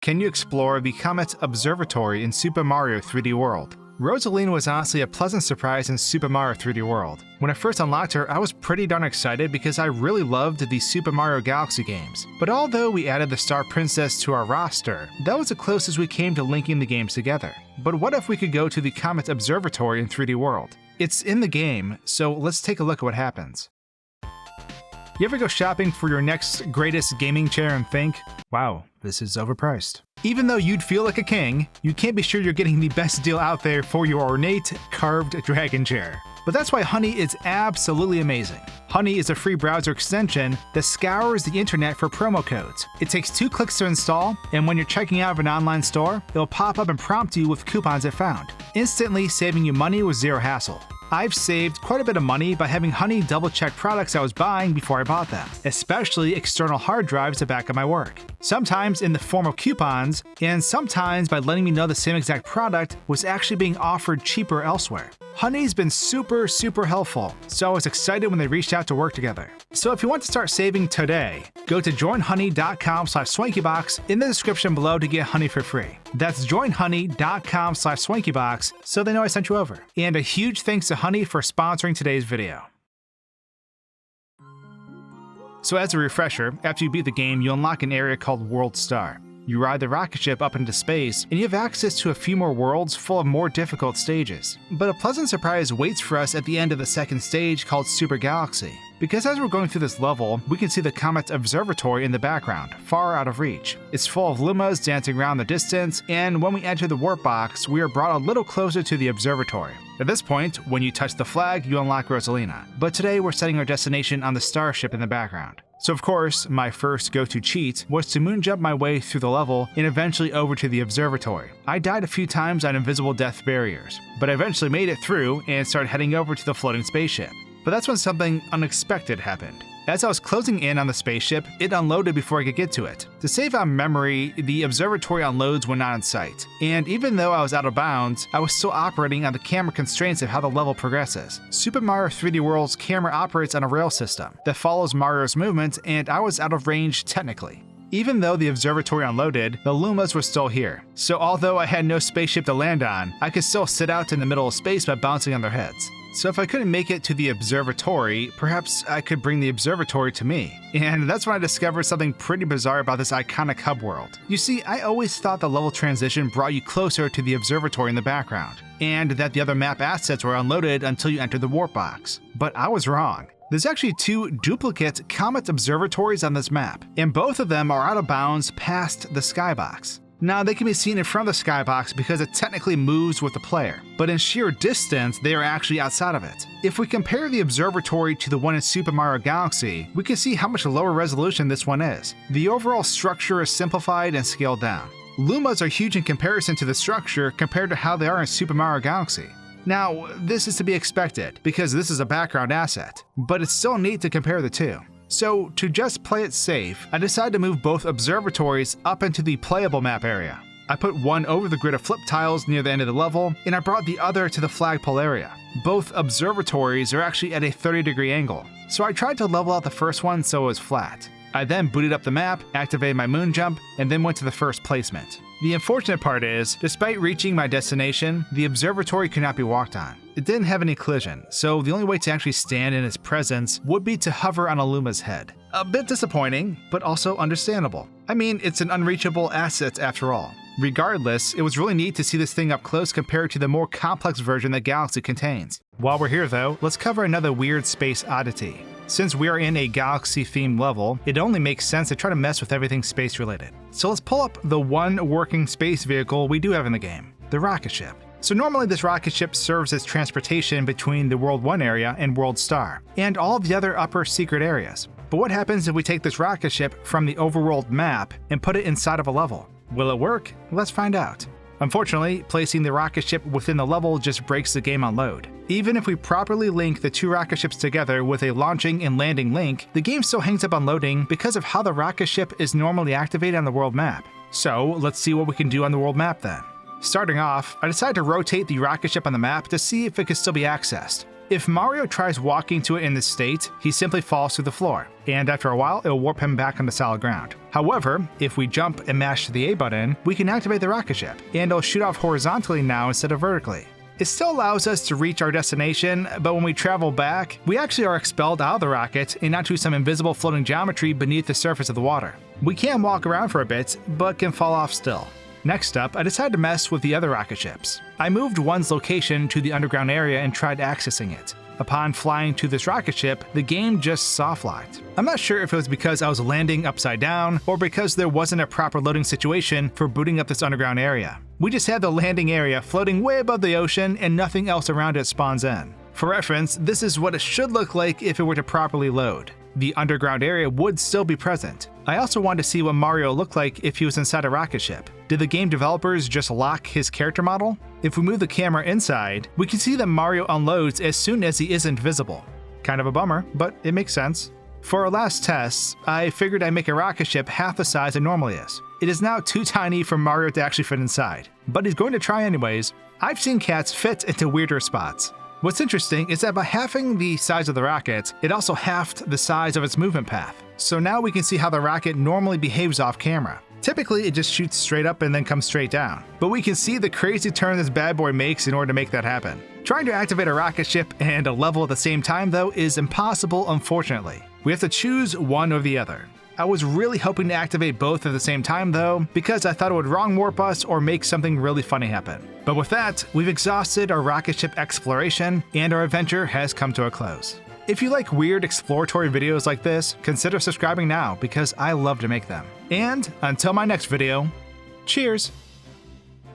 Can you explore the Comet Observatory in Super Mario 3D World? Rosalina was honestly a pleasant surprise in Super Mario 3D World. When I first unlocked her, I was pretty darn excited because I really loved the Super Mario Galaxy games. But although we added the Star Princess to our roster, that was the closest we came to linking the games together. But what if we could go to the Comet Observatory in 3D World? It's in the game, so let's take a look at what happens. You ever go shopping for your next greatest gaming chair and think, wow, this is overpriced? Even though you'd feel like a king, you can't be sure you're getting the best deal out there for your ornate, carved dragon chair. But that's why Honey is absolutely amazing. Honey is a free browser extension that scours the internet for promo codes. It takes 2 clicks to install, and when you're checking out of an online store, it'll pop up and prompt you with coupons it found, instantly saving you money with zero hassle. I've saved quite a bit of money by having Honey double-check products I was buying before I bought them, especially external hard drives to back up my work. Sometimes in the form of coupons, and sometimes by letting me know the same exact product was actually being offered cheaper elsewhere. Honey's been super helpful, so I was excited when they reached out to work together. So if you want to start saving today, go to joinhoney.com/SwankyBox in the description below to get Honey for free. That's joinhoney.com/SwankyBox so they know I sent you over. And a huge thanks to Honey for sponsoring today's video. So as a refresher, after you beat the game, you unlock an area called World Star. You ride the rocket ship up into space, and you have access to a few more worlds full of more difficult stages. But a pleasant surprise waits for us at the end of the second stage called Super Galaxy. Because as we're going through this level, we can see the Comet Observatory in the background, far out of reach. It's full of Lumas dancing around the distance, and when we enter the warp box, we are brought a little closer to the observatory. At this point, when you touch the flag, you unlock Rosalina. But today we're setting our destination on the starship in the background. So of course, my first go-to cheat was to moonjump my way through the level and eventually over to the observatory. I died a few times on invisible death barriers, but I eventually made it through and started heading over to the floating spaceship. But that's when something unexpected happened. As I was closing in on the spaceship, it unloaded before I could get to it. To save on memory, the observatory unloads when not in sight. And even though I was out of bounds, I was still operating on the camera constraints of how the level progresses. Super Mario 3D World's camera operates on a rail system that follows Mario's movement, and I was out of range technically. Even though the observatory unloaded, the Lumas were still here. So although I had no spaceship to land on, I could still sit out in the middle of space by bouncing on their heads. So if I couldn't make it to the observatory, perhaps I could bring the observatory to me. And that's when I discovered something pretty bizarre about this iconic hub world. You see, I always thought the level transition brought you closer to the observatory in the background, and that the other map assets were unloaded until you entered the warp box. But I was wrong. There's actually 2 duplicate Comet Observatories on this map, and both of them are out of bounds past the skybox. Now, they can be seen in front of the skybox because it technically moves with the player, but in sheer distance, they are actually outside of it. If we compare the observatory to the one in Super Mario Galaxy, we can see how much lower resolution this one is. The overall structure is simplified and scaled down. Lumas are huge in comparison to the structure compared to how they are in Super Mario Galaxy. Now, this is to be expected, because this is a background asset, but it's still neat to compare the two. So, to just play it safe, I decided to move both observatories up into the playable map area. I put one over the grid of flip tiles near the end of the level, and I brought the other to the flagpole area. Both observatories are actually at a 30-degree angle, so I tried to level out the first one so it was flat. I then booted up the map, activated my moon jump, and then went to the first placement. The unfortunate part is, despite reaching my destination, the observatory could not be walked on. It didn't have any collision, so the only way to actually stand in its presence would be to hover on a Luma's head. A bit disappointing, but also understandable. I mean, it's an unreachable asset after all. Regardless, it was really neat to see this thing up close compared to the more complex version that Galaxy contains. While we're here though, let's cover another weird space oddity. Since we are in a Galaxy-themed level, it only makes sense to try to mess with everything space-related. So let's pull up the one working space vehicle we do have in the game, the rocket ship. So normally this rocket ship serves as transportation between the World 1 area and World Star, and all of the other upper secret areas. But what happens if we take this rocket ship from the overworld map and put it inside of a level? Will it work? Let's find out. Unfortunately, placing the rocket ship within the level just breaks the game on load. Even if we properly link the 2 rocket ships together with a launching and landing link, the game still hangs up on loading because of how the rocket ship is normally activated on the world map. So let's see what we can do on the world map then. Starting off, I decided to rotate the rocket ship on the map to see if it could still be accessed. If Mario tries walking to it in this state, he simply falls through the floor, and after a while it'll warp him back onto solid ground. However, if we jump and mash the A button, we can activate the rocket ship, and it'll shoot off horizontally now instead of vertically. It still allows us to reach our destination, but when we travel back, we actually are expelled out of the rocket and onto some invisible floating geometry beneath the surface of the water. We can walk around for a bit, but can fall off still. Next up, I decided to mess with the other rocket ships. I moved one's location to the underground area and tried accessing it. Upon flying to this rocket ship, the game just soft-locked. I'm not sure if it was because I was landing upside down or because there wasn't a proper loading situation for booting up this underground area. We just had the landing area floating way above the ocean and nothing else around it spawns in. For reference, this is what it should look like if it were to properly load. The underground area would still be present. I also wanted to see what Mario looked like if he was inside a rocket ship. Did the game developers just lock his character model? If we move the camera inside, we can see that Mario unloads as soon as he isn't visible. Kind of a bummer, but it makes sense. For our last tests, I figured I'd make a rocket ship half the size it normally is. It is now too tiny for Mario to actually fit inside, but he's going to try anyways. I've seen cats fit into weirder spots. What's interesting is that by halving the size of the rocket, it also halved the size of its movement path. So now we can see how the rocket normally behaves off camera. Typically, it just shoots straight up and then comes straight down. But we can see the crazy turn this bad boy makes in order to make that happen. Trying to activate a rocket ship and a level at the same time, though, is impossible, unfortunately. We have to choose one or the other. I was really hoping to activate both at the same time, though, because I thought it would wrong warp us or make something really funny happen. But with that, we've exhausted our rocket ship exploration, and our adventure has come to a close. If you like weird exploratory videos like this, consider subscribing now because I love to make them. And until my next video, cheers!